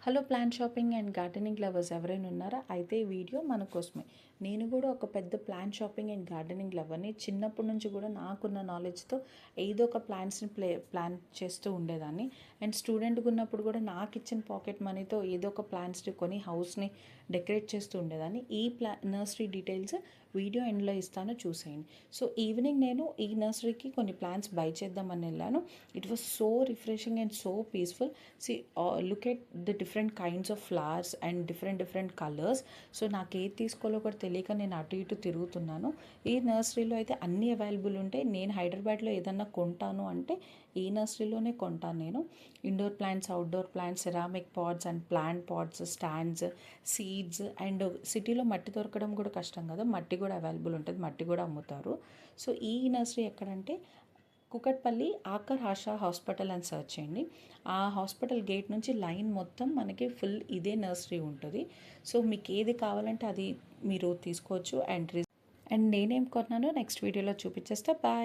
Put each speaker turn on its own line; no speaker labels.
Hello plant shopping and gardening lovers ఎవరైనా ఉన్నారా? అయితే ఈ వీడియో మన కోసమే. నేను కూడా ఒక పెద్ద ప్లాంట్ షాపింగ్ అండ్ గార్డెనింగ్ లవర్ని. చిన్నప్పటి నుంచి కూడా నాకున్న నాలెడ్జ్తో ఏదో ఒక ప్లాంట్స్ని ప్లాన్ చేస్తూ ఉండేదాన్ని. అండ్ స్టూడెంట్గా ఉన్నప్పుడు కూడా నాకు ఇచ్చిన పాకెట్ మనీతో ఏదో ఒక ప్లాంట్స్ని కొని హౌస్ని డెకరేట్ చేస్తూ ఉండేదాన్ని. ఈ నర్సరీ డీటెయిల్స్ వీడియో ఎండ్లో ఇస్తాను, చూసేయండి. సో ఈవినింగ్ నేను ఈ నర్సరీకి కొన్ని ప్లాంట్స్ బై చేద్దామని వెళ్ళాను. It was so refreshing and so peaceful. See look at the different kinds of flowers and different colours. So నాకు ఏది తీసుకోవాలో కూడా తెలియక నేను అటు ఇటు తిరుగుతున్నాను. ఈ నర్సరీలో అయితే అన్నీ అవైలబుల్ ఉంటాయి. నేను హైదరాబాద్లో ఏదన్నా కొంటాను అంటే ఈ నర్సరీలోనే కొంటాను నేను. Indoor plants, outdoor plants, ceramic pots and plant pots, stands, seeds. And సిటీలో మట్టి దొరకడం కూడా కష్టం కదా, మట్టి కూడా అవైలబుల్ ఉంటుంది, మట్టి కూడా అమ్ముతారు. సో ఈ నర్సరీ ఎక్కడంటే కుకట్పల్లి ఆకర్ ఆశా హాస్పిటల్ అని సెర్చ్ చేయండి. ఆ హాస్పిటల్ గేట్ నుంచి లైన్ మొత్తం మనకి ఫుల్ ఇదే నర్సరీ ఉంటుంది. సో మీకు ఏది కావాలంటే అది మీరు తీసుకోవచ్చు. అండ్ నేనేం కొన్నానో నెక్స్ట్ వీడియోలో చూపించేస్తా. బాయ్.